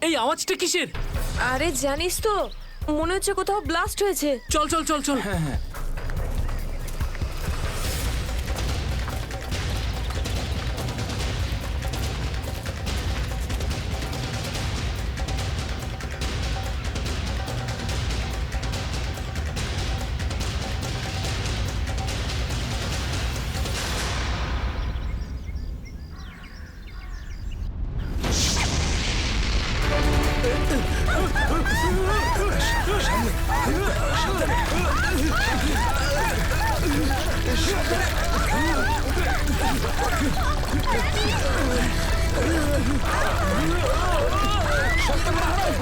এই আওয়াজটা কিসের? আরে জানিস তো, মনে হচ্ছে কোথাও ব্লাস্ট হয়েছে। চল চল চল চল। হ্যাঁ হ্যাঁ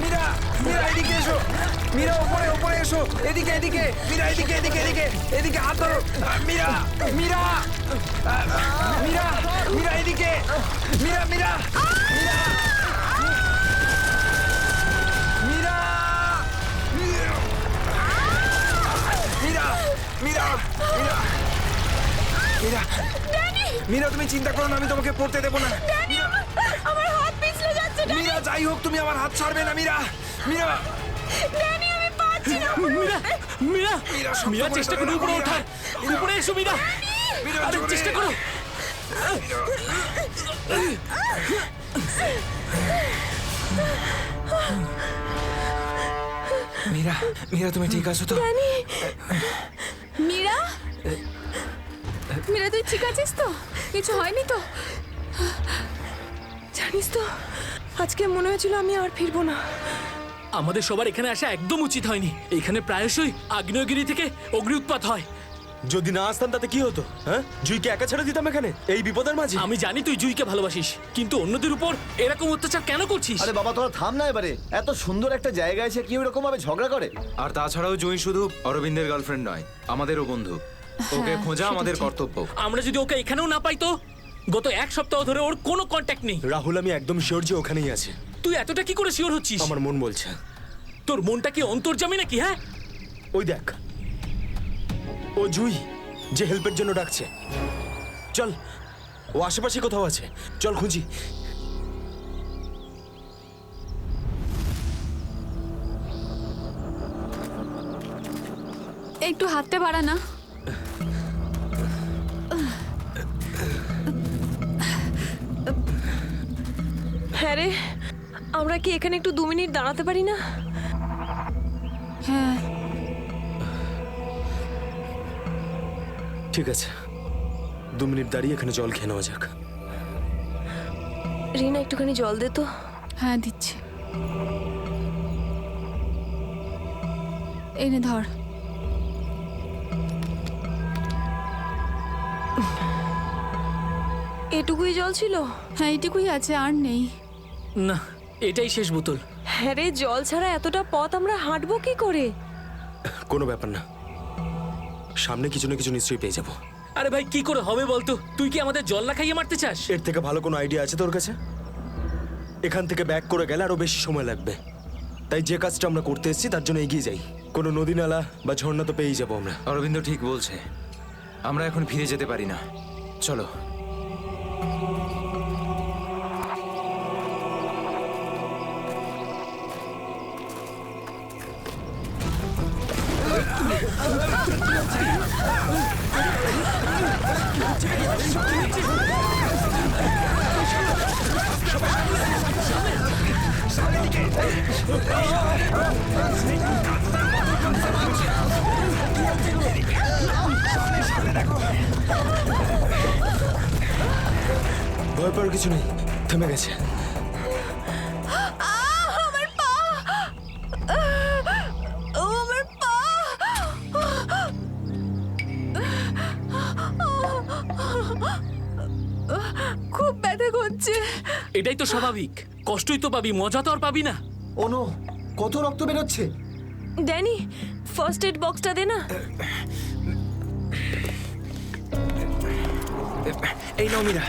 মীরা, মীরা এদিকে এসো। মীরা ওপরে ওপরে এসো। এদিকে এদিকে মীরা, এদিকে এদিকে এদিকে এদিকে হাত ধরো। মীরা, মীরা, মীরা, মীরা এদিকে। মীরা, মীরা, মীরা, মীরা, মীরা, মীরা, মীরা, মীরা, মীরা তুমি চিন্তা করো না, আমি তোমাকে পড়তে দেবো না। আমার হাত পিছলে যাচ্ছে। মীরা যাই হোক তুমি আমার হাত ছাড়বে না। মীরা, মীরা, ড্যানি আমি পাচ্ছি না। মীরা মীরা মীরা, শক্ত মীরা করে চেষ্টা ধরো করো না, উপরে মীরা। ওঠার। উপরে এসো মীরা। মীরা, আরে জোরে। চেষ্টা করো। মীরা, মীরা তুমি ঠিক আছো তো? মীরা, মীরা তুই ঠিক আছিস তো? কিছু হয়নি তো? জানিস তো, আজকে মনে হয়েছিল আমি আর ফিরবো না। আমাদের সবার এখানে আসা একদম উচিত হয়নি। এখানে প্রায়শই আগ্নেয়গিরি থেকে অগ্নি উৎপাত হয়। যদি না আসতাম তাতে কি হতো? হ্যাঁ, জুইকে একা ছেড়ে দিতাম এখানে এই বিপদের মাঝে? আমি জানি তুই জুইকে ভালোবাসিস, কিন্তু অন্যদের উপর এরকম অত্যাচার কেন করছিস? আরে বাবা তোরা থাম না এবারে। এত সুন্দর একটা জায়গা এসে কি এরকম ভাবে ঝগড়া করে? আর তাছাড়াও জুঁই শুধু অরবিন্দের গার্লফ্রেন্ড নয়, আমাদেরও বন্ধু। ওকে খোঁজা আমাদের কর্তব্য। আমরা যদি ওকে এখানেও না পাই তো? গত এক সপ্তাহ ধরে ওর কোনো কন্ট্যাক্ট নেই। রাহুল, আমি একদম শিওর যে ওখানেই আছে। তুই এতটা কি করে শিওর হচ্ছিস? আমার মন বলছে। তোর মনটা কি অন্তর্যামী নাকি? হ্যাঁ, ওই দেখ, ও জুই যে হেল্পের জন্য ডাকছে। চল, ও আশেপাশে কোথাও আছে, চল খুঁজি। একটু হাতটা বাড়া না। হ্যাঁ রে, আমরা কি এখানে একটু 2 মিনিট দাঁড়াতে পারি না? হ্যাঁ, ঠিক আছে, 2 মিনিট দাঁড়িয়ে এখানে জল খেয়ে নেওয়া যাক। রিনা একটুখানি জল দে তো। হ্যাঁ দিচ্ছি। এই নে ধর। এটুকুই জল ছিল? হ্যাঁ এইটুকুই আছে, আর নেই। না, এটাই শেষ বোতল। হ্যাঁ রে, জল ছাড়া এতটা পথ আমরা হাঁটবো কি করে? কোনো ব্যাপার না, সামনে কিছু না কিছু নিশ্চয়ই পেয়ে যাবো। আরে ভাই, কি করে হবে বলতো? তুই কি আমাদের জল না খাইয়ে মারতে চাস? এর থেকে ভালো কোনো আইডিয়া আছে তোর কাছে? এখান থেকে ব্যাক করে গেলে আরো বেশি সময় লাগবে। তাই যে কাজটা আমরা করতে এসেছি তার জন্য এগিয়ে যাই। কোনো নদী নালা বা ঝর্ণা তো পেয়েই যাবো আমরা। অরবিন্দ ঠিক বলছে, আমরা এখন ফিরে যেতে পারি না। চলো। ভয় পাওয়ার কিছু নেই, থেমে গেছে। আমার পা! আমার পা! খুব ব্যথা করছে। এটাই তো স্বাভাবিক, কষ্টই তো পাবি, মজা তো আর পাবি না। ও নো, কত রক্ত বেরোচ্ছে। ড্যানি, ফার্স্ট এড বক্সটা দে না। এই নাও মীরা।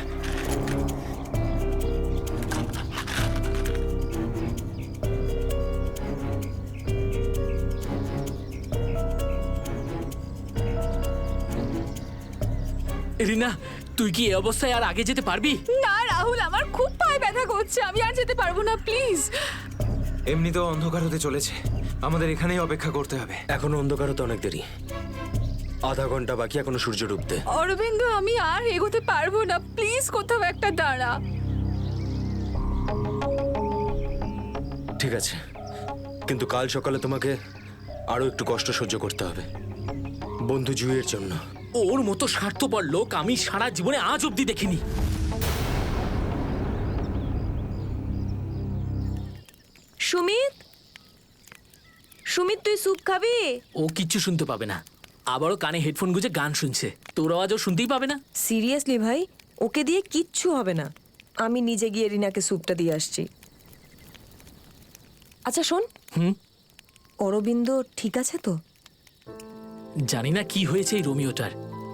রিনা, তুই কি এই অবস্থায় আর আগে যেতে পারবি? না রাহুল, আমার খুব পায়ে ব্যথা করছে, আমি আর যেতে পারবো না, প্লিজ। এমনিতেও অন্ধকার হতে চলেছে, আমাদের এখানেই অপেক্ষা করতে হবে। এখনো অন্ধকার হতে অনেক দেরি, আধা ঘন্টা বাকি এখনো সূর্য ডুবতে। অরবিন্দ আমি আর এগোতে পারবো না, প্লিজ কোথাও একটা দাঁড়া। ঠিক আছে, কিন্তু কাল সকালে তোমাকে আরো একটু কষ্ট সহ্য করতে হবে বন্ধু জুইয়ের জন্য। ওর মতো স্বার্থপর লোক আমি সারা জীবনে আজ অব্দি দেখিনি। সুমিত, সুমিত তুই স্যুপ খাবি? ও কিচ্ছু শুনতে পাবে না, আবারও কানে হেডফোন গুঁজে গান শুনছে, তোর আওয়াজও শুনতেই পাবে না। সিরিয়াসলি ভাই, ওকে দিয়ে কিচ্ছু হবে না। আমি নিজে গিয়ে রিনাকে স্যুপটা দিয়ে আসছি। আচ্ছা শোন, অরবিন্দ ঠিক আছে তো? জানি না কি হয়েছে এই রোমিওটার,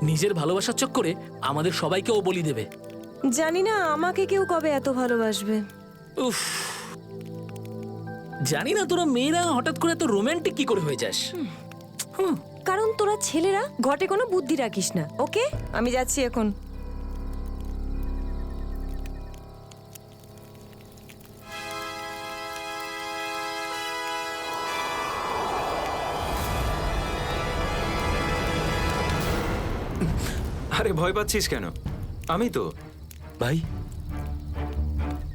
নিজের ভালোবাসার চক্করে আমাদের সবাইকে ও বলি দেবে। জানি না আমাকে কেউ কবে এত ভালোবাসবে। উফ, জানি না তোরা মেয়েরা হঠাৎ করে এত রোমান্টিক কি করে হয়ে যাস। কারণ তোরা ছেলেরা ঘটে কোনো বুদ্ধি রাখিস না। ওকে, আমি যাচ্ছি এখন। আরে ভয় পাচ্ছিস কেন? আমি তো। ভাই,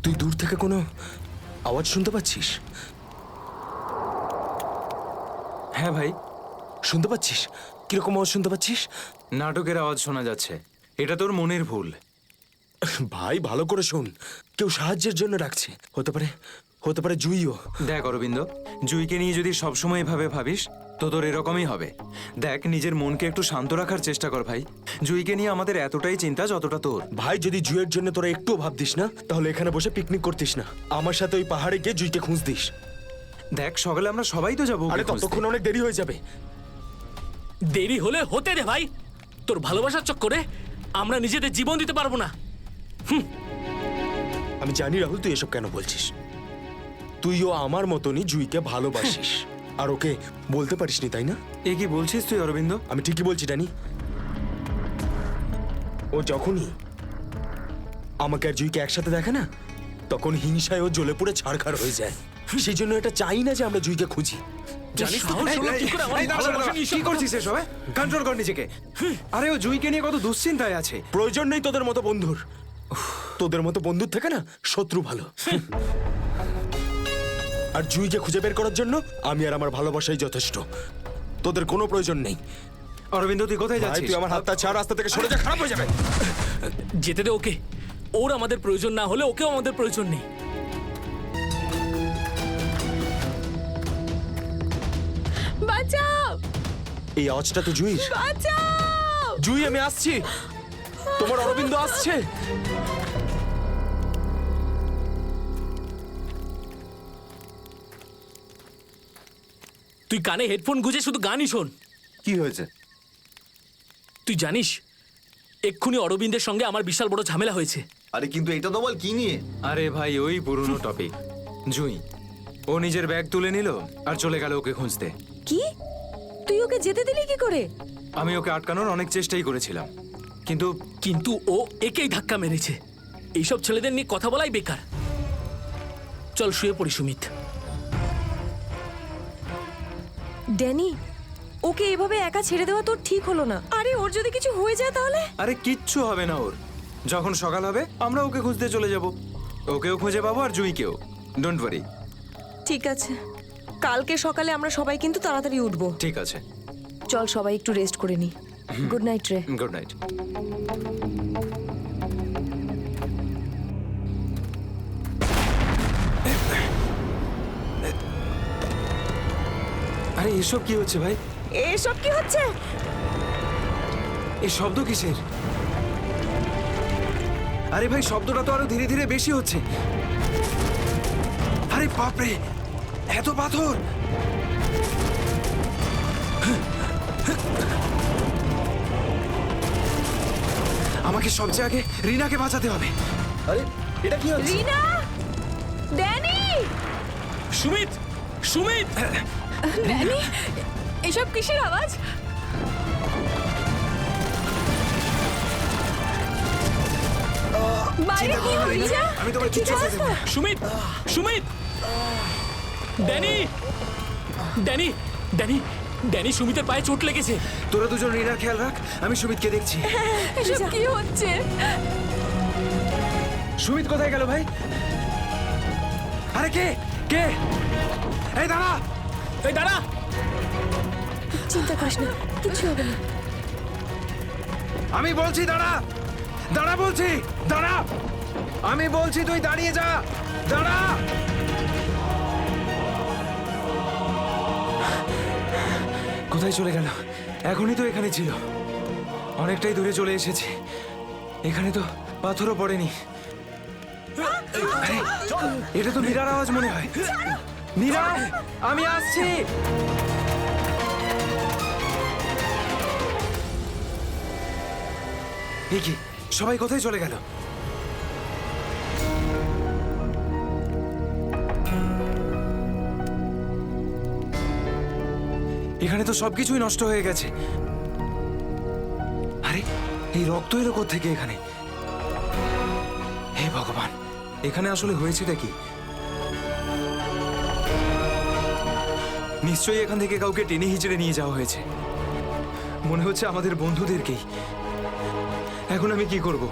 তুই দূর থেকে কোনো আওয়াজ শুনতে পাচ্ছিস? হ্যাঁ ভাই, শুনতে পাচ্ছিস? কিরকম আওয়াজ শুনতে পাচ্ছিস? নাটকের আওয়াজ শোনা যাচ্ছে। এটা তোর মনের ভুল। ভাই ভালো করে শোন, কেউ সাহায্যের জন্য ডাকছে। হতে পারে জুইও। দেখ অরবিন্দ, জুইকে নিয়ে যদি সবসময় এভাবে ভাবিস তো তোর এরকমই হবে। দেখ, নিজের মনকে একটু শান্ত রাখার চেষ্টা কর ভাই। জুইকে নিয়ে আমাদের এতটাই চিন্তা যতটা তোর। ভাই যদি জুইয়ের জন্য তোরা একটুও ভাবতিস না, তাহলে এখানে বসে পিকনিক করতিস না। আমার সাথে ওই পাহাড়ে গিয়ে জুইকে খুঁজতিস। দেখ, সকালে আমরা সবাই তো যাবো। আরে ততক্ষণ অনেক দেরি হয়ে যাবে। দেরি হলে হতে দে ভাই, তোর ভালোবাসার চক্করে আমরা নিজেদের জীবন দিতে পারবো না। আমি জানি রাহুল তুই এসব কেন বলছিস। তুইও আমার মতনই জুইকে ভালোবাসিস, আর ওকে বলতে পারিসনি, তাই না? এ কি বলছিস তুই অরবিন্দ? আমি ঠিকই বলছি ডানি। ও যখনই আমাকে আর জুইকে একসাথে দেখে না, তখন হিংসায় ও জ্বলে পুড়ে ছারখার হয়ে যায়। সেই জন্য এটা চাই না যে আমরা জুইকে খুঁজি। জানিস তো সাহস হলো কি করে আমার এই, দাঁড়া, ভালোবাসা নিয়ে কি করছিস এসব? কন্ট্রোল কর নিজেকে। আরে ও জুইকে নিয়ে কত দুশ্চিন্তায় আছে। প্রয়োজন নেই তোদের মতো বন্ধুর। তোদের মতো বন্ধুর থেকে না শত্রু ভালো। আর জুইকে খুঁজে বের করার জন্য আমি আর আমার ভালোবাসাই যথেষ্ট। তোদের কোনো প্রয়োজন নেই। অরবিন্দ তুই কোথায় ভাই, যাচ্ছিস? তুই আমার হাতটা ছাড়, রাস্তা থেকে সরে যা, খারাপ হয়ে যাবে। যেতে দে ওকে। ওর আমাদের প্রয়োজন না হলে ওকেও আমাদের প্রয়োজন নেই। বাঁচাও, এই আওয়াজটা তো জুইর। বাঁচাও। জুই, আমি আসছি। তোমার অরবিন্দ আসছে। তুই কানে হেডফোন গুঁজে শুধু গানই শোন। কি হয়েছে? তুই জানিস এক্ষুনি অরবিন্দের সঙ্গে আমার বিশাল বড় ঝামেলা হয়েছে। আরে কিন্তু এটা তো বল কি নিয়ে? আরে ভাই, ওই পুরনো টপিক। জুই ও নিজের ব্যাগ তুলে নিল আর চলে গেল ওকে খুঁজতে। কি? তুই ওকে যেতে দিলি কি করে? আমি ওকে আটকানোর অনেক চেষ্টাই করেছিলাম, কিন্তু ও একেই ধাক্কা মেরেছে। এইসব ছেলেদের নিয়ে কথা বলাই বেকার। চল শুয়ে পড়ি সুমিত। ড্যানি, ওকে এভাবে একা ছেড়ে দেওয়া তোর ঠিক হলো না। আরে ওর যদি কিছু হয়ে যায় তাহলে? আরে কিচ্ছু হবে না ওর। যখন সকাল হবে আমরা ওকে খুঁজতে চলে যাব। ওকেও খুঁজে পাবো আর জুইকেও। Don't worry. ঠিক আছে, কালকে সকালে আমরা সবাই কিন্তু তাড়াতাড়ি উঠবো। ঠিক আছে, চল সবাই একটু রেস্ট করে নি। গুড নাইট রে। Good night. আরে এসব কি হচ্ছে ভাই? এসব কি হচ্ছে? এই শব্দ কিসের? আরে ভাই, শব্দটা তো আরো ধীরে ধীরে বেশি হচ্ছে। আরে বাপরে, এত পাথর! আমাকে সবচেয়ে আগে রিনাকে বাঁচাতে হবে। আরে এটা কি হচ্ছে? রিনা, ড্যানি, সুমিত, সুমিত! ড্যানি, এসব কিসের আওয়াজ? বাইরে কি হচ্ছে? আমি তোমার কিচ্ছু Sumit, Sumit! Danny Danny Danny Danny সুমিতের পায়ে চোট লেগেছে। তোরা দুজন রিনার খেয়াল রাখ, আমি সুমিতকে দেখছি। এসব কি হচ্ছে? সুমিত কোথায় গেল ভাই? আরে কে কে? এই দাঁড়া! এই দাঁড়া! চিন্তা করিস না, কিছু হবে না। আমি বলছি দাঁড়া! দাঁড়া বলছি! দাঁড়া! আমি বলছি তুই দাঁড়িয়ে যা! দাঁড়া! কোথায় চলে গেল? এখনই তো এখানে ছিল। অনেকটাই দূরে চলে এসেছি। এখানে তো পাথরও পড়েনি। আরে, এটা তো মীরার আওয়াজ মনে হয়। মীরা, আমি আসছি। এ কি, সবাই কোথায় চলে গেল? এখানে তো সবকিছুই নষ্ট হয়ে গেছে। আরে, এই রক্ত এলো কোত্থেকে এখানে? হে ভগবান, এখানে আসলে হয়েছেটা কি? নিশ্চয়ই এখান থেকে কাউকে টেনে হিচড়ে নিয়ে যাওয়া হয়েছে। মনে হচ্ছে আমাদের বন্ধুদেরকেই। এখন আমি কি করব?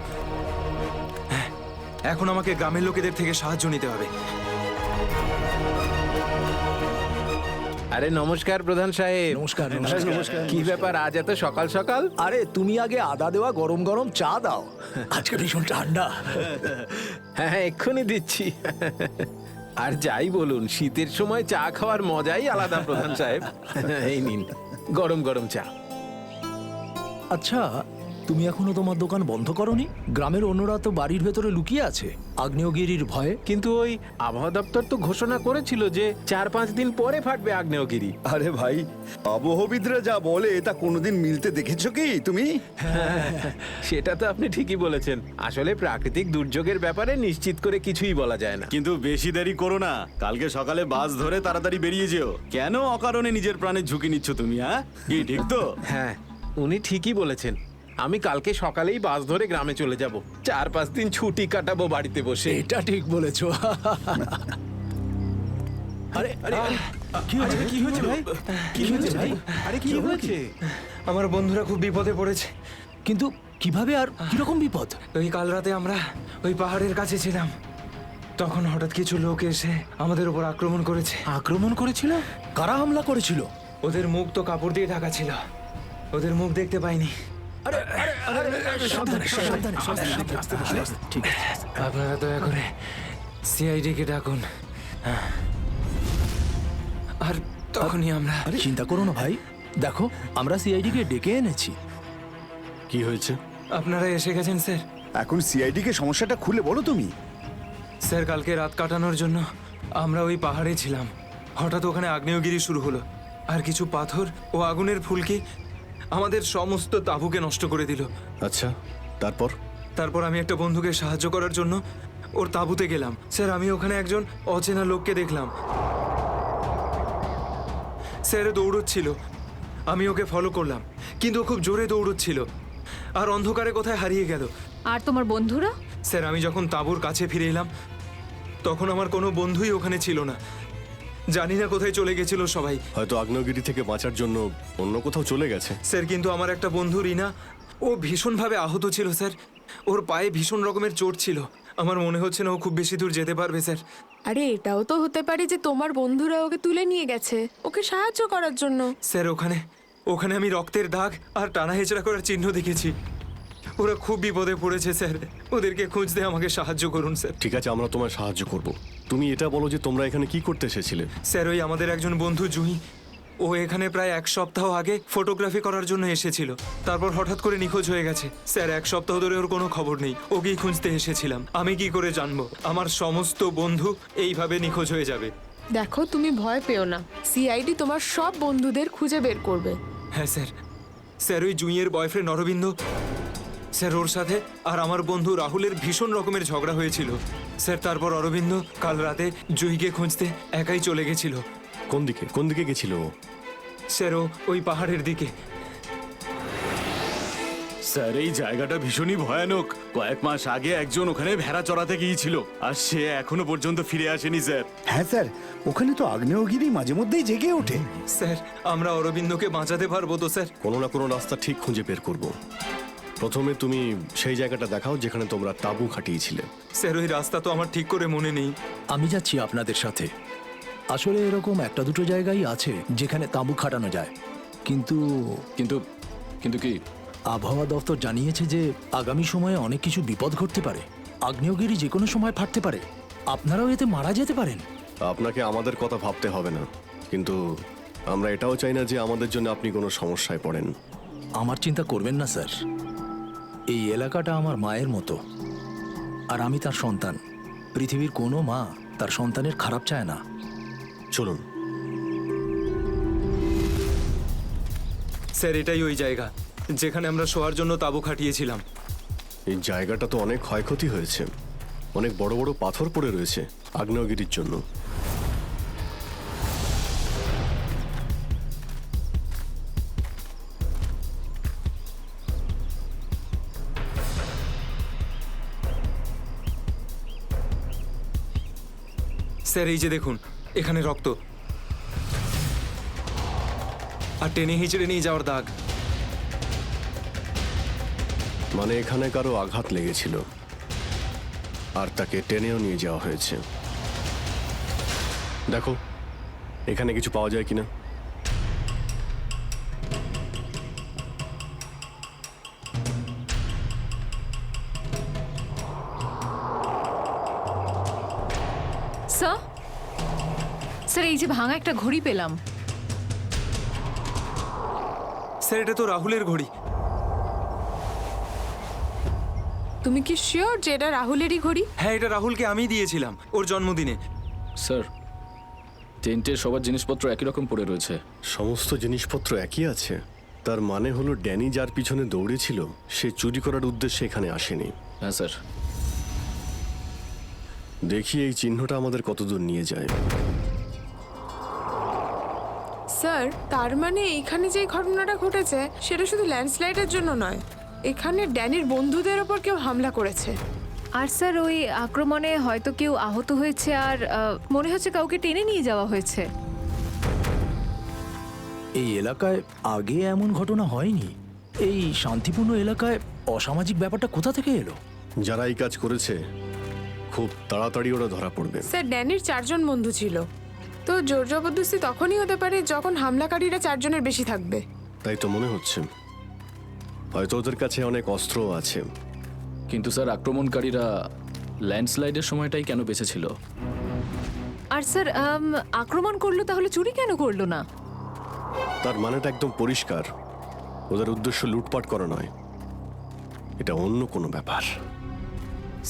হ্যাঁ, এখন আমাকে গ্রামের লোকেদের থেকে সাহায্য নিতে হবে। আরে নমস্কার প্রধান সাহেব। নমস্কার কি ব্যাপার আজ এত সকাল সকাল? আরে তুমি আগে আদা দেওয়া গরম গরম চা দাও, আজকে ভীষণ ঠান্ডা। হ্যাঁ হ্যাঁ, এক্ষুনি দিচ্ছি। আর যাই বলুন, শীতের সময় চা খাওয়ার মজাই আলাদা প্রধান সাহেব। এই নিন গরম গরম চা। আচ্ছা, তুমি এখনো তোমার দোকান বন্ধ করনি? গ্রামের অন্যরা তো বাড়ির ভেতরে লুকিয়ে আছে আগ্নেয়গিরির ভয়ে। কিন্তু ওই আবহাওয়া দপ্তর তো ঘোষণা করেছিল যে 4-5 দিন পরে ফাটবে আগ্নেয়গিরি। আরে ভাই, আবহবিদরা যা বলে তা কোনোদিন মিলতে দেখেছো কি তুমি? সেটা তো আপনি ঠিকই বলেছেন। আসলে প্রাকৃতিক দুর্যোগের ব্যাপারে নিশ্চিত করে কিছুই বলা যায় না। কিন্তু বেশি দেরি করো না, কালকে সকালে বাস ধরে তাড়াতাড়ি বেরিয়ে যেও। কেন অকারণে নিজের প্রাণের ঝুঁকি নিচ্ছ তুমি? হ্যাঁ, কি ঠিক তো? হ্যাঁ, উনি ঠিকই বলেছেন। আমি কালকে সকালেই বাস ধরে গ্রামে চলে যাব। 4-5 দিন ছুটি কাটাবো বাড়িতে বসে। এটা ঠিক বলেছো। আরে আরে আরে, কি হয়েছে? কি হয়েছে ভাই? কি হয়েছে ভাই? আরে কি হয়েছে? আমার বন্ধুরা খুব বিপদে পড়েছে। কিন্তু কিভাবে আর কিরকম বিপদ? ওই কাল রাতে আমরা ওই পাহাড়ের কাছে ছিলাম, তখন হঠাৎ কিছু লোক এসে আমাদের উপর আক্রমণ করেছে। আক্রমণ করেছিল? কারা হামলা করেছিল? ওদের মুখ তো কাপড় দিয়ে ঢাকা ছিল, ওদের মুখ দেখতে পাইনি। সাবধানে সাবধানে সাবধানে, আস্তে আস্তে আস্তে, ঠিক আছে। আপনারা দয়া করে সিআইডি কে ডাকুন। আর তখনই আমরা আরে চিন্তা করো না ভাই, দেখো আমরা সিআইডি কে ডেকে এনেছি। কি হয়েছে? আপনারা এসে গেছেন স্যার। এখন সিআইডি কে সমস্যাটা খুলে বলো তুমি। স্যার, কালকে রাত কাটানোর জন্য আমরা ওই পাহাড়ে ছিলাম। হঠাৎ ওখানে আগ্নেয়গিরি শুরু হলো, আর কিছু পাথর ও আগুনের ফুলকি আমাদের সমস্ত তাঁবুকে নষ্ট করে দিল। আচ্ছা, তারপর? তারপর আমি একটা বন্ধুকে সাহায্য করার জন্য ওর তাঁবুতে গেলাম। স্যার, আমি ওখানে একজন অচেনা লোককে দেখলাম। স্যার দৌড়চ্ছিল, আমি ওকে ফলো করলাম, কিন্তু ও খুব জোরে দৌড়চ্ছিল আর অন্ধকারে কোথায় হারিয়ে গেল। আর তোমার বন্ধুরা? স্যার, আমি যখন তাঁবুর কাছে ফিরে এলাম তখন আমার কোনো বন্ধুই ওখানে ছিল না। জানি না কোথায় চলে গেছিল সবাই। হয়তো আগ্নেয়গিরি থেকে বাঁচার জন্য অন্য কোথাও চলে গেছে। স্যার, কিন্তু আমার একটা বন্ধু রিনা, ও ভীষণভাবে আহত ছিল স্যার। ওর পায়ে ভীষণ রকমের চোট ছিল। আমার মনে হচ্ছে না ও খুব বেশি দূর যেতে পারবে স্যার। আরে এটাও তো হতে পারে যে তোমার বন্ধুরা ওকে তুলে নিয়ে গেছে ওকে সাহায্য করার জন্য। স্যার, ওখানে আমি রক্তের দাগ আর টানা হেঁচড়া করার চিহ্ন দেখেছি। ওরা খুব বিপদে পড়েছে স্যার, ওদেরকে খুঁজতে আমাকে সাহায্য করুন স্যার। ঠিক আছে, আমরা তোমায় সাহায্য করব। তুমি এটা বলো যে তোমরা এখানে কি করতে এসেছিলে? স্যার, ওই আমাদের একজন বন্ধু জুঁই, ও এখানে প্রায় 1 সপ্তাহ আগে ফটোগ্রাফি করার জন্য এসেছিল। তারপর হঠাৎ করে নিখোঁজ হয়ে গেছে স্যার। 1 সপ্তাহ ধরে ওর কোনো খবর নেই। ওকেই খুঁজতে এসেছিলাম। আমি কি করে জানবো আমার সমস্ত বন্ধু এইভাবে নিখোঁজ হয়ে যাবে? দেখো, তুমি ভয় পেও না, সিআইডি তোমার সব বন্ধুদের খুঁজে বের করবে। হ্যাঁ স্যার। স্যার, ওই জুঁইয়ের বয়ফ্রেন্ড অরবিন্দ স্যার, ওর সাথে আর আমার বন্ধু রাহুলের ভীষণ রকমের ঝগড়া হয়েছিল স্যার। তারপর অরবিন্দ কাল রাতে জুঁইকে খুঁজতে একাই চলে গেছিল। কোন দিকে গেছিল ও? স্যার, ওই পাহাড়ের দিকে। স্যার এই জায়গাটা ভীষণই ভয়ানক। কয়েক মাস আগে একজন ওখানে ভেড়া চড়াতে গিয়েছিল আর সে এখনো পর্যন্ত ফিরে আসেনি স্যার। হ্যাঁ স্যার, ওখানে তো আগ্নেয়গিরি মাঝে মধ্যেই জেগে ওঠে। স্যার আমরা অরবিন্দকে বাঁচাতে পারবো তো স্যার? কোনো না কোনো রাস্তা ঠিক খুঁজে বের করব। প্রথমে তুমি সেই জায়গাটা দেখাও যেখানে তোমরা তাঁবু খাটিয়েছিলে। স্যার ওই রাস্তা তো আমার ঠিক করে মনে নেই। আমি যাচ্ছি আপনাদের সাথে। আসলে এরকম একটা দুটো জায়গায় আছে যেখানে তাঁবু খাটানো যায়, কিন্তু কিন্তু কিন্তু কি? আবহাওয়া দপ্তর জানিয়েছে যে আগামী সময়ে অনেক কিছু বিপদ ঘটতে পারে। আগ্নেয়গিরি যে কোনো সময় ফাটতে পারে, আপনারাও এতে মারা যেতে পারেন। আপনাকে আমাদের কথা ভাবতে হবে না, কিন্তু আমরা এটাও চাই না যে আমাদের জন্য আপনি কোনো সমস্যায় পড়েন। আমার চিন্তা করবেন না স্যার, এই এলাকাটা আমার মায়ের মতো, আর আমি তার সন্তান। পৃথিবীর কোনো মা তার সন্তানের খারাপ চায় না। চলুন। স্যার এটাই ওই জায়গা যেখানে আমরা শোয়ার জন্য তাঁবু খাটিয়েছিলাম। এই জায়গাটা তো অনেক ক্ষয়ক্ষতি হয়েছে, অনেক বড় বড় পাথর পড়ে রয়েছে আগ্নেয়গিরির জন্য। স্যার এই যে দেখুন, এখানে রক্ত আর টেনে হিঁচড়ে নিয়ে যাওয়ার দাগ। মানে এখানে কারো আঘাত লেগেছিল আর তাকে টেনেও নিয়ে যাওয়া হয়েছে। দেখো এখানে কিছু পাওয়া যায় কিনা। স্যার স্যার এই যে ভাঙা একটা ঘড়ি পেলাম। স্যার এটা তো রাহুলের ঘড়ি। তুমি কি শিওর যে এটা রাহুলেরই ঘড়ি? হ্যাঁ এটা রাহুলকে আমি দিয়েছিলাম ওর জন্মদিনে। স্যার টেন্টের সবার জিনিসপত্র একই রকম পড়ে রয়েছে। সমস্ত জিনিসপত্র একই আছে, তার মানে হলো ড্যানি যার পিছনে দৌড়েছিল সে চুরি করার উদ্দেশ্যে এখানে আসেনি। হ্যাঁ স্যার। দেখি এই চিহ্নটা আমাদের কতদূর নিয়ে যায়। স্যার তার মানে এখানে যে ঘটনাটা ঘটেছে সেটা শুধু ল্যান্ডস্লাইডের জন্য নয়, এখানে ড্যানির বন্ধুদের ওপর কেউ হামলা করেছে। আর স্যার ওই আক্রমণে হয়তো কেউ আহত হয়েছে, আর মনে হচ্ছে কাউকে টেনে নিয়ে যাওয়া হয়েছে। এই এলাকায় আগে এমন ঘটনা হয়নি। এই শান্তিপূর্ণ এলাকায় অসামাজিক ব্যাপারটা কোথা থেকে এলো? যারা এই কাজ করেছে খুব তাড়াতাড়ি ওরা ধরা পড়বে। স্যার ড্যানির 4 জন বন্ধু ছিল, তো জোর জবরদস্তি তখনই হতে পারে যখন হামলাকারীরা 4 জনের বেশি থাকবে। তাই তো মনে হচ্ছে, হয়তো ওদের কাছে অনেক অস্ত্র আছে। কিন্তু স্যার আক্রমণকারীরা ল্যান্ডস্লাইডের সময়টাই কেন বেঁচেছিল? আর স্যার আক্রমণ করলো তাহলে চুরি কেন করলো না? তার মানেটা একদম পরিষ্কার, ওদের উদ্দেশ্য লুটপাট করা নয়, এটা অন্য কোনো ব্যাপার।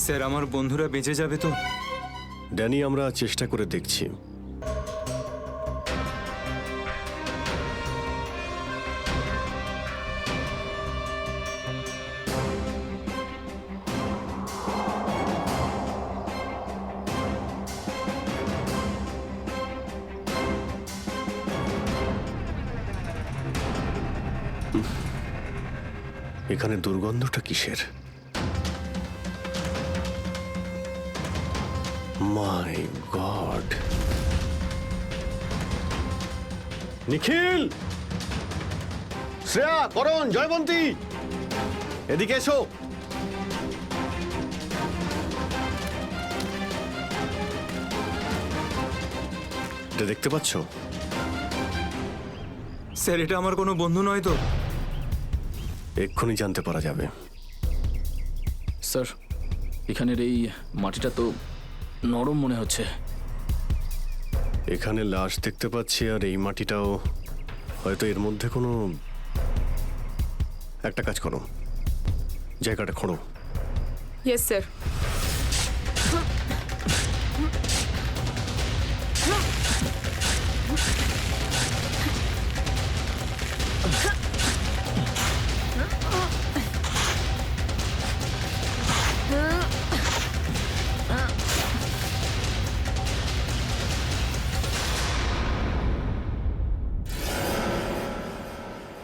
স্যার আমার বন্ধুরা বেঁচে যাবে তো? ড্যানি আমরা চেষ্টা করে দেখছি। এখানে দুর্গন্ধটা কিসের? মাই গড! নিখিল, শ্রেয়া, করণ, জয়বন্তী, এদিকে এসো। এটা দেখতে পাচ্ছ? স্যার এটা আমার কোনো বন্ধু নয় তো? এক্ষুনি জানতে পারা যাবে। স্যার এখানের এই মাটিটা তো নরম মনে হচ্ছে। এখানে লাশ দেখতে পাচ্ছি, আর এই মাটিটাও হয়তো এর মধ্যে কোনো একটা কাজ করো, জায়গাটা খোঁড়ো। Yes sir.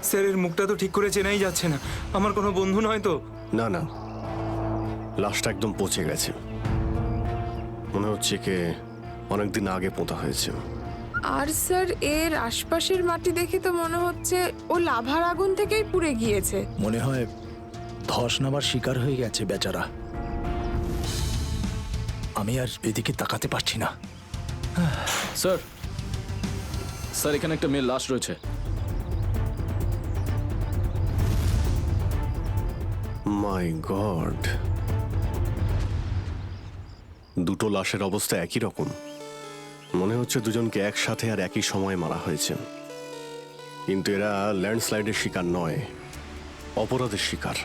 স্যারের মুখটা তো ঠিক করে চেনাই যাচ্ছে না। আমার কোনো বন্ধু নয় তো? না না, লাশটা একদম পচে গেছে, মনে হচ্ছে কে অনেকদিন আগে পোঁতা হয়েছে। আর স্যার এর আশপাশের মাটি দেখে তো মনে হচ্ছে ও লাভার আগুন থেকেই পুড়ে গিয়েছে। মনে হয় ধস নামার শিকার হয়ে গেছে বেচারা। আমি আর এদিকে তাকাতে পারছি না। স্যার, স্যার এখানে একটা মেয়ের লাশ রয়েছে। মাই গড, দুটো লাশের অবস্থা একই রকম। মনে হচ্ছে দুজনকে একসাথে আর একই সময়ে মারা হয়েছে। কিন্তু এরা ল্যান্ডস্লাইডের শিকার নয়, অপরাধের শিকার।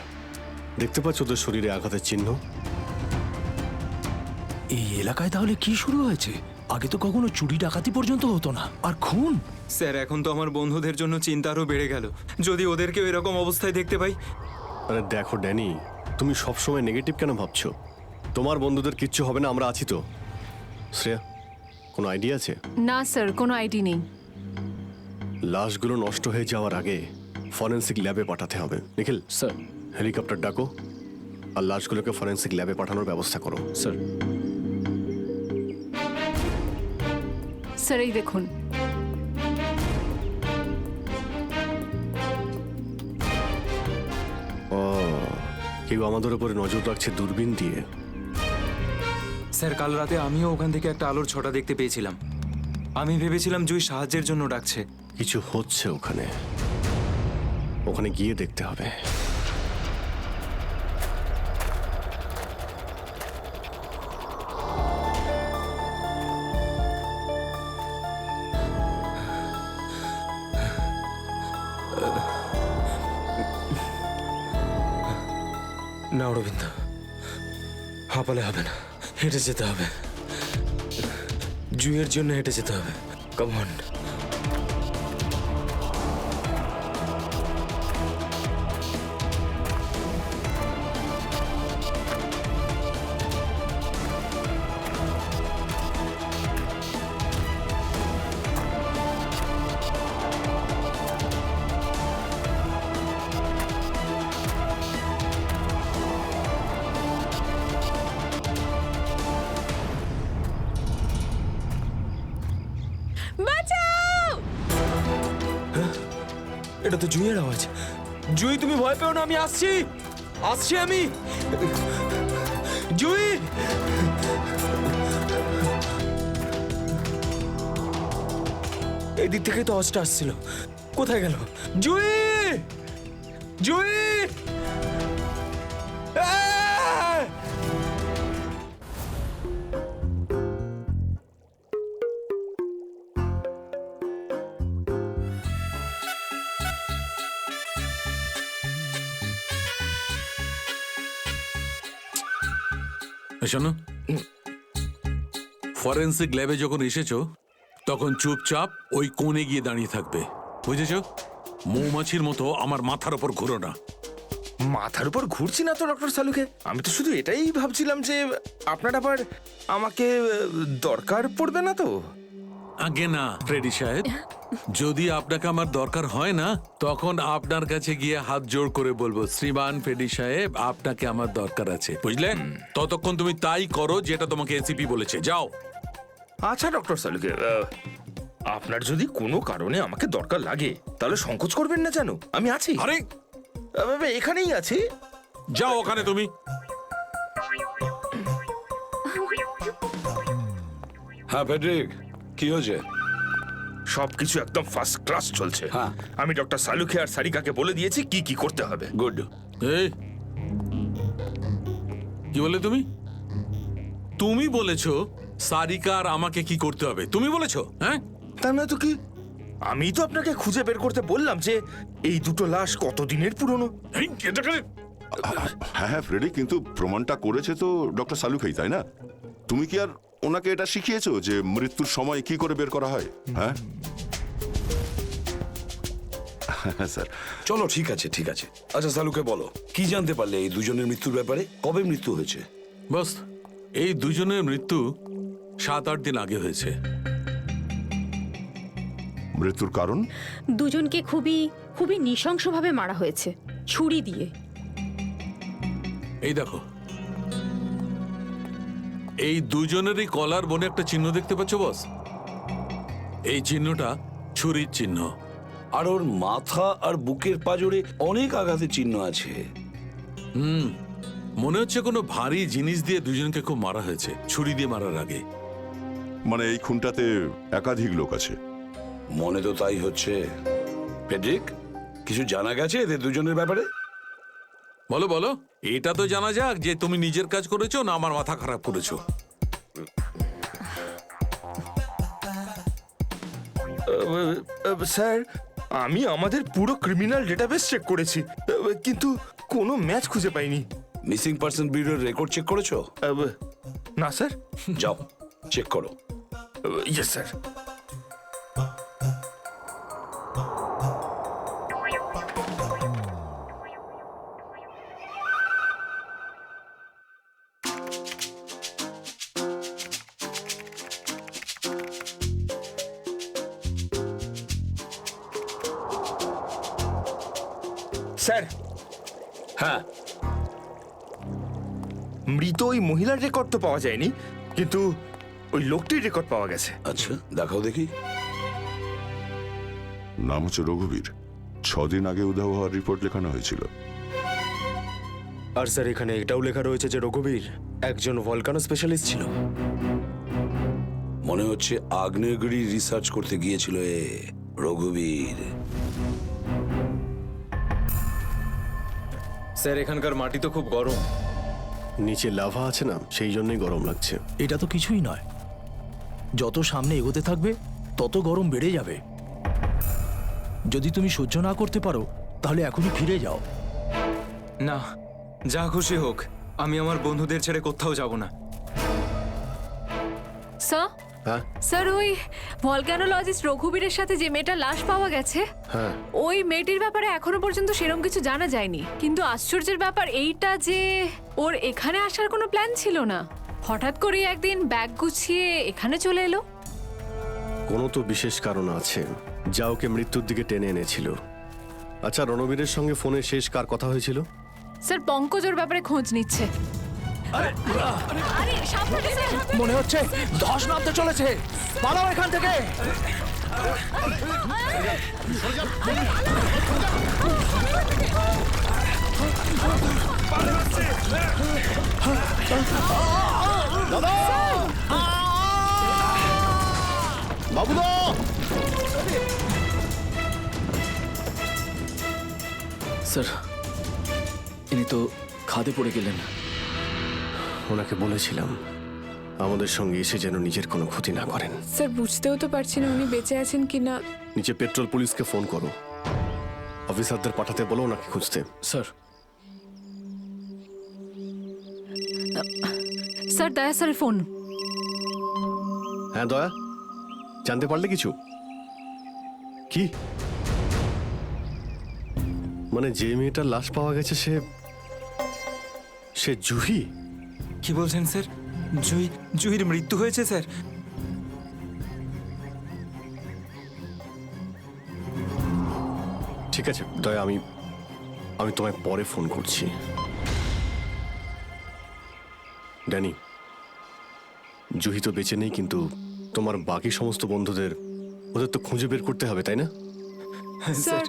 দেখতে পাচ্ছ ওদের শরীরে আঘাতের চিহ্ন? এই এলাকায় তাহলে কি শুরু হয়েছে? আগে তো কখনো চুরি ডাকাতি পর্যন্ত হতো না, আর খুন! স্যার এখন তো আমার বন্ধুদের জন্য চিন্তা আরও বেড়ে গেল। যদি ওদেরকেও এরকম অবস্থায় দেখতে পাই। আরে দেখো ড্যানি, তুমি সবসময় নেগেটিভ কেন ভাবছো? তোমার বন্ধুদের কিচ্ছু হবে না, আমরা আছি তো। শ্রেয়া, কোনো আইডিয়া আছে? না স্যার, কোনো আইডিয়া নেই। লাশগুলো নষ্ট হয়ে যাওয়ার আগে ফরেন্সিক ল্যাবে পাঠাতে হবে। নিখিল স্যার। হেলিকপ্টার ডাকো আর লাশগুলোকে ফরেন্সিক ল্যাবে পাঠানোর ব্যবস্থা করো। স্যার। স্যার এই দেখুন। ও, কেউ আমাদের উপরে নজর রাখছে দূরবীন দিয়ে। স্যার কাল রাতে আমিও ওখান থেকে একটা আলোর ছটা দেখতে পেয়েছিলাম। আমি ভেবেছিলাম জুই সাহায্যের জন্য ডাকছে। কিছু হচ্ছে ওখানে, ওখানে গিয়ে দেখতে হবে। না অরবিন্দ, হাঁপালে হবে না, হেঁটে যেতে হবে। জুইয়ের জন্য হেঁটে যেতে হবে। Come on. এটা তো জুইয়ের আওয়াজ। জুই তুমি ভয় পেও না, আমি আসছি, আসছি আমি। জুই, এই দিক থেকেই তো আওয়াজটা আসছিল। কোথায় গেল জুই? জুই! আহ! শোনো, ফরেন্সিক ল্যাবে যখন এসেছো তখন চুপচাপ ওই কোণে গিয়ে দাঁড়িয়ে থাকবে, বুঝেছো? মৌমাছির মতো আমার মাথার ওপর ঘুরো না। মাথার উপর ঘুরছি না তো ডক্টর সালুকে। আমি তো শুধু এটাই ভাবছিলাম যে আপনার আবার আমাকে দরকার পড়বে না তো। আগে না ফ্রেডি সাহেব, যদি আপনাকে আমার দরকার হয় না তখন আপনার কাছে গিয়ে হাত জোড় করে বলবো, শ্রীমান ফ্রেডি সাহেব আপনাকে আমার দরকার আছে, বুঝলেন? ততক্ষণ তুমি তাই করো যেটা তোমাকে এসিপি বলেছে, যাও। আচ্ছা ডক্টর সালুকে, আপনার যদি কোনো কারণে আমাকে দরকার লাগে তাহলে সংকোচ করবেন না, জানো আমি আছি। আরে এখানেই আছি, যাও ওখানে তুমি। হ্যাঁ ফেডরিক, কি হয়েছে? সবকিছু একদম ফার্স্ট ক্লাস চলছে। আমি ডক্টর সালুকে আর সারিকাকে বলে দিয়েছি কি কি করতে হবে। গুড। এই কি বলে তুমি? তুমি বলেছো সারিকা আর আমাকে কি করতে হবে? তুমি বলেছো? হ্যাঁ, তার মানে তো কি? আমি তো আপনাকে খুঁজে বের করতে বললাম যে এই দুটো লাশ কতদিনের পুরনো। হ্যাঁ হ্যাঁ ফ্রেডি, কিন্তু প্রমাণটা করেছে তো ডক্টর সালুকেই, তাই না? তুমি কি আর ওনাকে এটা শিখিয়েছো যে মৃত্যুর সময় কি করে বের করা হয়? হ্যাঁ স্যার। চলো ঠিক আছে, ঠিক আছে। আচ্ছা সালুকে বলো, কি জানতে পারলে এই দুজনের মৃত্যুর ব্যাপারে? কবে মৃত্যু হয়েছে? বস, এই দুজনের মৃত্যু 7-8 দিন আগে হয়েছে। মৃত্যুর কারণ? দুজনকে খুবই খুবই নৃশংসভাবে মারা হয়েছে, ছুরি দিয়ে। এই দেখো, এই দুজনেরই কলার বনে একটা চিহ্ন দেখতে পাচ্ছ বস? এই চিহ্নটা ছুরির চিহ্ন। আর ওর মাথা আর বুকের পাঁজরে অনেক আঘাতের চিহ্ন আছে। মনে হচ্ছে কোনো ভারী জিনিস দিয়ে দুজনকে খুব মারা হয়েছে, ছুরি দিয়ে মারার আগে। মানে এই খুনটাতে একাধিক লোক আছে। মনে তো তাই হচ্ছে। ফেডরিক, কিছু জানা গেছে এদের দুজনের ব্যাপারে? বলো বলো, এটা তো জানা যাক যে তুমি নিজের কাজ করেছো না আমার মাথা খারাপ করেছো। স্যার, আমি আমাদের পুরো ক্রিমিনাল ডেটাবেস চেক করেছি, কিন্তু কোনো ম্যাচ খুঁজে পাইনি। মিসিং পার্সন ব্যুরোর রেকর্ড চেক করেছো? না স্যার। যাও চেক করো। Yes sir. স্যার, হ্যাঁ, মৃত ওই মহিলার রেকর্ড তো পাওয়া যায়নি, কিন্তু ওই লোকটির রেকর্ড পাওয়া গেছে। আচ্ছা দেখাও দেখি। নাম হচ্ছে রঘুবীর। 6 দিন আগে উধাও হওয়ার রিপোর্ট লেখানো হয়েছিল। আর স্যার, এখানে এটাও লেখা রয়েছে যে রঘুবীর একজন ভলকানো স্পেশালিস্ট ছিল। মনে হচ্ছে আগ্নেয়গিরি রিসার্চ করতে গিয়েছিল রঘুবীর। স্যার, এখানকার মাটি তো খুব গরম। নিচে লাভা আছে না, সেই জন্যই গরম লাগছে। এটা তো কিছুই নয়, যত সামনে এগোতে থাকবে তত গরম বেড়ে যাবে। যদি তুমি সহ্য না করতে পারো তাহলে এখনই ফিরে যাও। না, যা খুশি হোক, আমি আমার বন্ধুদের ছেড়ে কোথাও যাব না। স্যার, হ্যাঁ স্যার, ওই ভলকানোলজিস্ট রঘুবীরের সাথে যে মেয়েটার লাশ পাওয়া গেছে, হ্যাঁ, ওই মেয়েটির ব্যাপারে এখনো পর্যন্ত সেরকম কিছু জানা যায়নি। কিন্তু আশ্চর্যের ব্যাপার এইটা যে ওর এখানে আসার কোনো প্ল্যান ছিল না, হঠাৎ করে একদিন ব্যাগ গুছিয়ে এখানে চলে এলো। কোনো তো বিশেষ কারণ আছে যা ওকে মৃত্যুর দিকে টেনে এনেছিল। আচ্ছা, রণবীরের সঙ্গে ফোনে শেষ কার কথা হয়েছিল? স্যার, পঙ্কজ ওর ব্যাপারে খোঁজ নিচ্ছে। আরে সাবধানে স্যার, মনে হচ্ছে ধস নামতে চলেছে, পালাও এখান থেকে। দাদা, বাবুদা, স্যার, ইনি তো খাদে পড়ে গেলেন। ওনাকে বলেছিলাম আমাদের সঙ্গে এসে যেন নিজের কোনো ক্ষতি না করেন। স্যার, বুঝতেও তো পারছি না উনি বেঁচে আছেন কিনা। নিচে পেট্রোল পুলিশকে ফোন করো, অফিসারদের পাঠাতে বলো ওনাকে খুঁজতে। স্যার, স্যার, দয়া স্যারের ফোন। হ্যাঁ দয়া, জানতে পারলে কিছু? কি মানে যে মেয়েটার লাশ পাওয়া গেছে সে জুহি? কি বলছেন স্যার? জুহির মৃত্যু হয়েছে স্যার? ঠিক আছে দয়া, আমি তোমায় পরে ফোন করছি। ড্যানি, জুহি তো বেঁচে নেই, কিন্তু তোমার বাকি সমস্ত বন্ধুদের ওদের তো খুঁজে বের করতে হবে, তাই না? স্যার,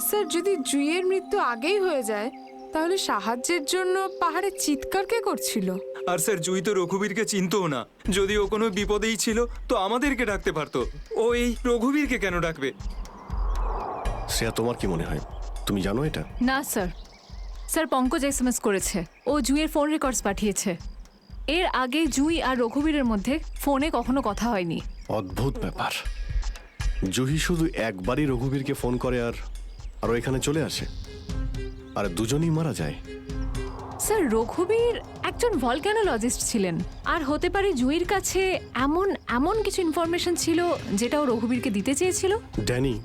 স্যার, যদি জুইয়ের মৃত্যু আগেই হয়ে যায় তাহলে সাহায্যের জন্য পাহাড়ে চিৎকার কে করছিল? আর স্যার, জুই তো রঘুবীরকে চিনতও না। যদি ও কোনো বিপদেই ছিল তো আমাদেরকে ডাকতে পারতো। ও এই রঘুবীরকে কেন ডাকবে? শ্রেয়া, তোমার কি মনে হয়? তুমি জানো এটা? না স্যার, স্যার, পঙ্কজ এসএমএস করেছে, ও জুইয়ের ফোন রেকর্ডস পাঠিয়েছে। এর আগে জুই আর রঘুবীরের মধ্যে ফোনে কখনো কথা হয়নি। অদ্ভুত ব্যাপার, জুহি শুধু একবারই রঘুবীরকে ফোন করে আর ও এখানে চলে আসে, আর দুজনেই মারা যায়। স্যার, রঘুবীর একজন ভলকানোলজিস্ট ছিলেন, আর হতে পারে জুইয়ের কাছে এমন কিছু ইনফরমেশন ছিল যেটা ও রঘুবীরকে দিতে চেয়েছিল। ড্যানি,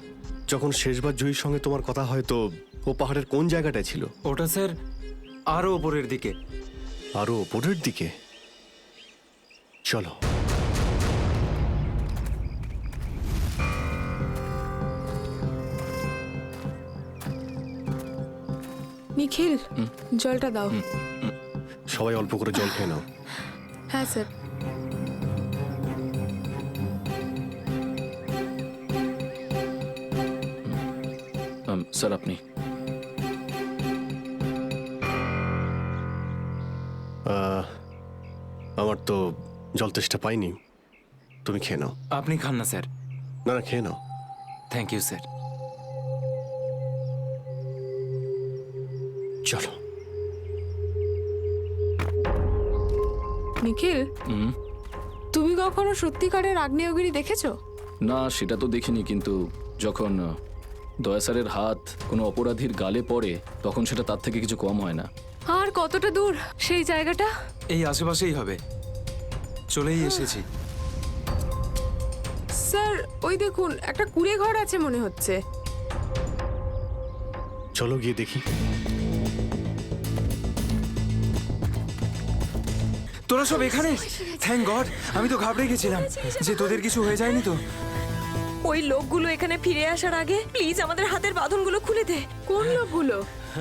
যখন শেষবার জুহির সঙ্গে তোমার কথা হয় তো ও পাহাড়ের কোন জায়গাটায় ছিল? ওটা স্যার আরো ওপরের দিকে। আরো ওপরের দিকে? চলো। নিখিল জলটা দাও। সবাই অল্প করে জল খেয়ে নাও। হ্যাঁ স্যার। স্যার আপনি আমার তো জল তেষ্টা পাইনি, তুমি খেয়ে নাও। আপনি খান না স্যার। না না, খেয়ে নাও। Thank you sir. চলো। নিখিল, তুমি কখনো সত্যিকারের আগ্নেয়গিরি দেখেছো? না, সেটা তো দেখিনি, কিন্তু যখন দয়া স্যারের হাত কোনো অপরাধীর গালে পড়ে তখন সেটা তার থেকে কিছু কম হয় না। আর কতটা দূর সেই জায়গাটা? এই আশেপাশেই হবে, চলেই এসেছি। স্যার ওই দেখুন একটা কুঁড়ে ঘর আছে মনে হচ্ছে। চলো গিয়ে দেখি। তোরা সব এখানে? থ্যাংক গড, আমি তো ঘাবড়ে গেছিলাম যে তোদের কিছু হয়ে যায়নি তো। ওই লোকগুলো এখানে ফিরে আসার আগে প্লিজ আমাদের হাতের বাঁধনগুলো খুলে দে। কোন লোকগুলো?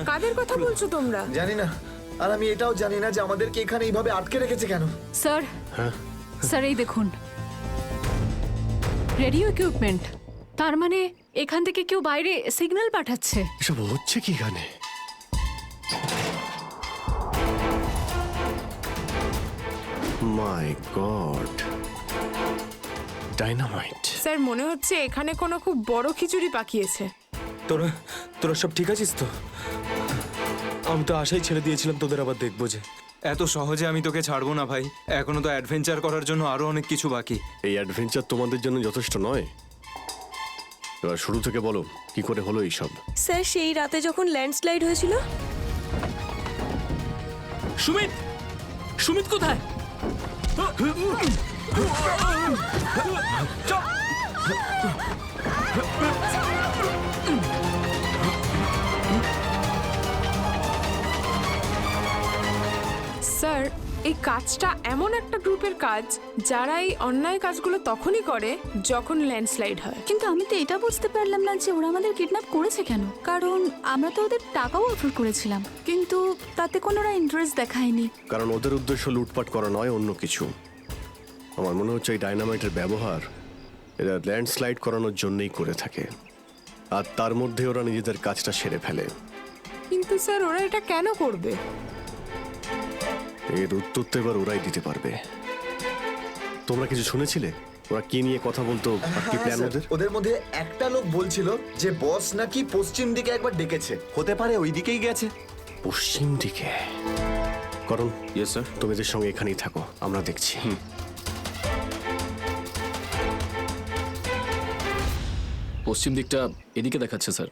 কাদের কথা বলছো তোমরা? জানি না, আর আমি এটাও জানি না যে আমাদেরকে এখানে এইভাবে আটকে রেখেছে কেন। স্যার, স্যার এই দেখুন রেডিও ইকুইপমেন্ট। তার মানে এখান থেকে কেউ বাইরে সিগন্যাল পাঠাচ্ছে। এসব হচ্ছে কি এখানে? মাই গড, ডাইনামাইট। স্যার মনে হচ্ছে এখানে কোনো খুব বড় খিচুড়ি পাকিয়েছে। তোরা তোরা সব ঠিক আছিস তো? আমি তো আশাই ছেড়ে দিয়েছিলাম তোদের আবার দেখবো যে। এত সহজে আমি তোকে ছাড়বো না ভাই, এখনো তো অ্যাডভেঞ্চার করার জন্য আরো অনেক কিছু বাকি। এই অ্যাডভেঞ্চার তোমাদের জন্য যথেষ্ট নয়? এবার শুরু থেকে বলো কি করে হলো এইসব। স্যার সেই রাতে যখন ল্যান্ডস্লাইড হয়েছিল। সুমিত, সুমিত কোথায়? স্যার এই কাজটা এমন একটা গ্রুপের কাজ যারা এই অন্যায় কাজগুলো তখনই করে যখন ল্যান্ডস্লাইড হয়। কিন্তু আমি তো এটা বুঝতে পারলাম না যে ওরা আমাদের কিডন্যাপ করেছে কেন, কারণ আমরা তো ওদের টাকাও অফার করেছিলাম, কিন্তু তাতে কোনো ওরা ইন্টারেস্ট দেখায়নি। কারণ ওদের উদ্দেশ্য লুটপাট করা নয়, অন্য কিছু। আমার মনে হচ্ছে এই ডাইনামাইটের ব্যবহার এরা ল্যান্ডস্লাইড করানোর জন্যই করে থাকে, আর তার মধ্যে ওরা নিজেদের কাজটা সেরে ফেলে। কিন্তু স্যার ওরা এটা কেন করবে? এর উত্তর তো এবার ওরাই দিতে পারবে। তোমরা কিছু শুনেছিলে ওরা কি নিয়ে কথা বলতো? আর কি প্ল্যান ওদের? ওদের মধ্যে একটা লোক বলছিল যে বস নাকি পশ্চিম দিকে একবার ডেকেছে, হতে পারে ওই দিকেই গেছে। পশ্চিম দিকে? করণ, ইয়েস স্যার। তুমি এদের সঙ্গে এখানেই থাকো, আমরা দেখছি। পশ্চিম দিকটা এদিকে দেখাচ্ছে স্যার।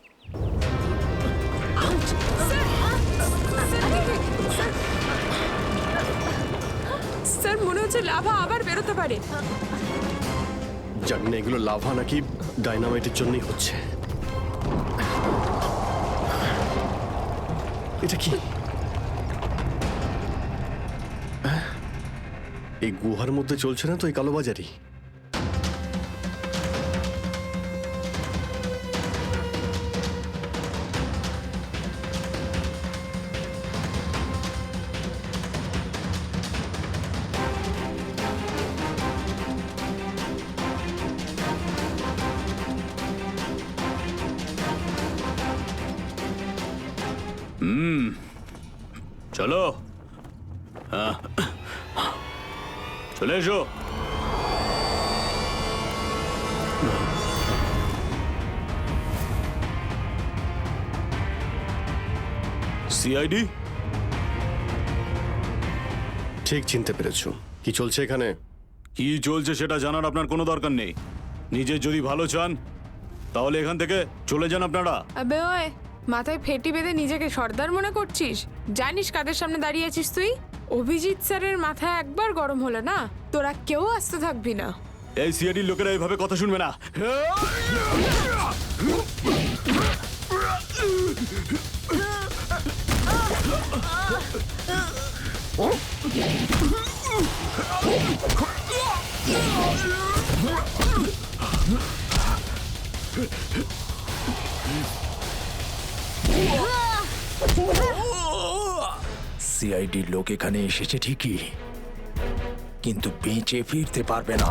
স্যার মনে হচ্ছে লাভা আবার বেরোতে পারে। জানি না এগুলো লাভা নাকি ডাইনামাইটের জন্যই হচ্ছে। এটা কি? এই গুহার মধ্যে চলছে না তো এই কালোবাজারি? চলো, হ্যাঁ চলে এসো। সিআইডি? ঠিক চিনতে পেরেছো। কি চলছে এখানে? কি চলছে সেটা জানার আপনার কোনো দরকার নেই। নিজের যদি ভালো চান তাহলে এখান থেকে চলে যান আপনারা। আবে ওই মাথায় ফেটি বেঁধে নিজেকে সর্দার মনে করছিস? জানিস কাদের সামনে দাঁড়িয়ে আছিস তুই? অভিজিৎ স্যারের মাথা একবার গরম হলো না, তোরা কেউ আসতে থাকবি না। এই সিআইডির লোকেরা এইভাবে কথা শুনবে না। সিআইডির লোক এখানে এসেছে ঠিকই, কিন্তু বেঁচে ফিরতে পারবে না।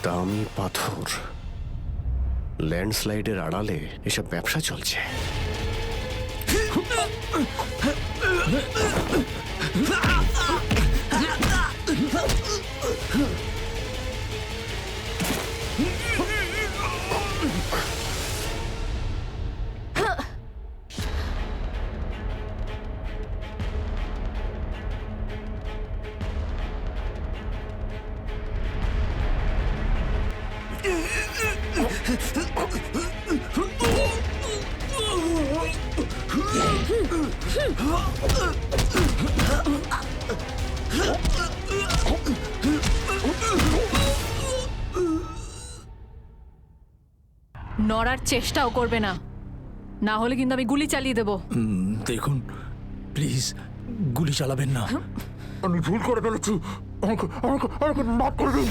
দামি পাথর, ল্যান্ডস্লাইডের আড়ালে এসব ব্যবসা চলছে। নড়ার চেষ্টাও করবে না, না হলে কিন্তু আমি গুলি চালিয়ে দেবো। দেখুন প্লিজ, গুলি চালাবেন না। আমি ভুল করে ফেলেছি, আমাকে মাফ করে দিন।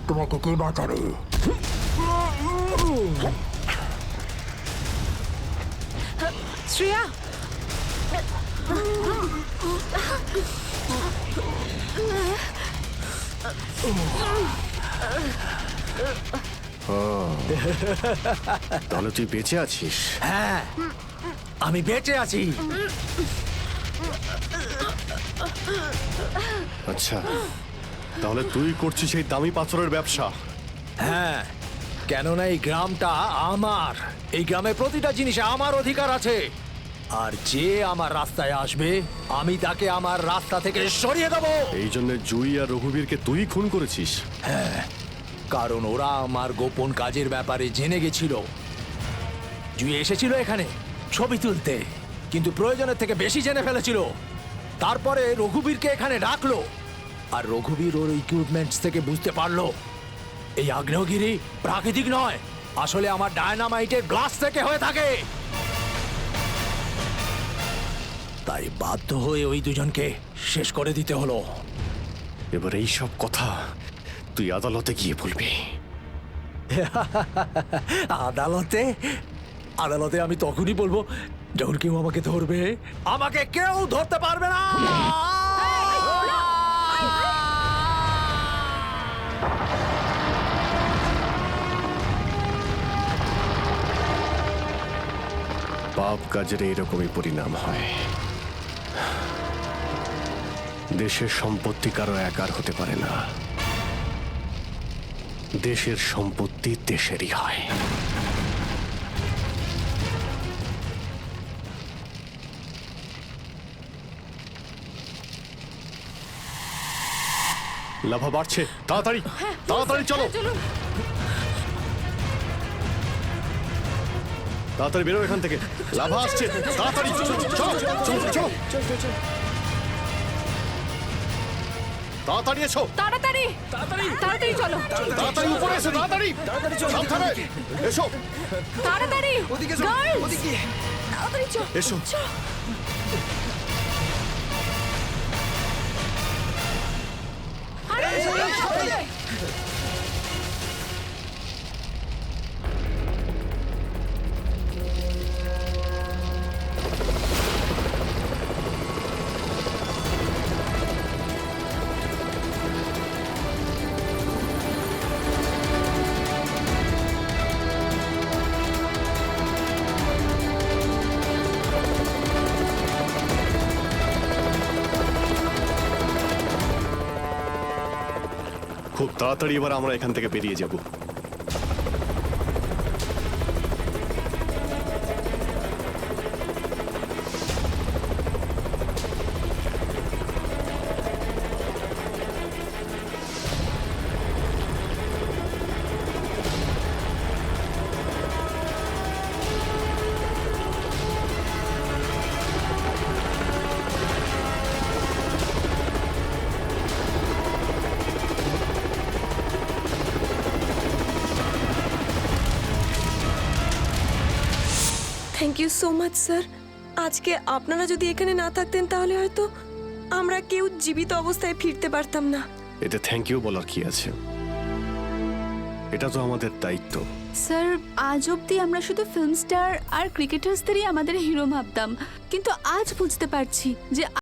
তোমাকে কে বাঁচাবে? শ্রেয়া, তাহলে তুই বেঁচে আছিস? হ্যাঁ, আমি বেঁচে আছি। আচ্ছা, তাহলে তুই করছিস এই দামি পাথরের ব্যবসা? হ্যাঁ, কেননা এই গ্রামটা আমার। এই গ্রামের প্রতিটা জিনিসে আমার অধিকার আছে, আর যে আমার রাস্তায় আসবে আমি তাকে আমার রাস্তা থেকে সরিয়ে দেবো। এই জন্য জুই আর রঘুবীরকে তুই খুন করেছিস? হ্যাঁ, কারণ ওরা আমার গোপন কাজের ব্যাপারে জেনে গেছিল। জুই এসেছিল এখানে ছবি তুলতে, কিন্তু প্রয়োজনের থেকে বেশি জেনে ফেলেছিল। তারপরে রঘুবীরকে এখানে ডাকলো, আর রঘুবীর ওর ইকুইপমেন্টস থেকে বুঝতে পারলো এই আগ্নেয়গিরি প্রাকৃতিক নয়, আসলে আমার ডায়নামাইটের গ্লাস থেকে হয়ে থাকে। তাই বাধ্য হয়ে ওই দুজনকে শেষ করে দিতে হলো। এবার এই সব কথা তুই আদালতে গিয়ে বলবি। আদালতে? আদালতে আমি তখনই বলবো যখন কেউ আমাকে ধরবে। আমাকে কেউ ধরতে পারবে না। পাপ কাজের এইরকমই পরিণাম হয়। দেশের সম্পত্তি কারো একার হতে পারে না, দেশের সম্পত্তি দেশেরই হয়। লাভা বাড়ছে, তাড়াতাড়ি তাড়াতাড়ি চলো, তাড়াতাড়ি বেরো এখান থেকে। লাভা আসছে, তাড়াতাড়ি চলো চলো চলো চলো, তাড়াতাড়ি এসো, তাড়াতাড়ি তাড়াতাড়ি তাড়াতাড়ি চলো, তাড়াতাড়ি উপরে এসো, তাড়াতাড়ি সাবধানে এসো, তাড়াতাড়ি ওদিকে চলো, Girls! ওদিকে তাড়াতাড়ি চল। এসো। আরে খুব তাড়াতাড়ি এবার আমরা এখান থেকে বেরিয়ে যাব। Thank you so much sir. আজকে আপনারা যদি এখানে না থাকতেন তাহলে হয়তো আমরা কেউ জীবিত অবস্থায় ফিরতে পারতাম না। এতে থ্যাংক ইউ বলার কি আছে? এটা তো আমাদের দায়িত্ব। স্যার, আজ অবধি আমরা শুধু ফিল্ম স্টার আর ক্রিকেটার্সদেরই আমাদের হিরো ভাবতাম, কিন্তু আজ বুঝতে পারছি যে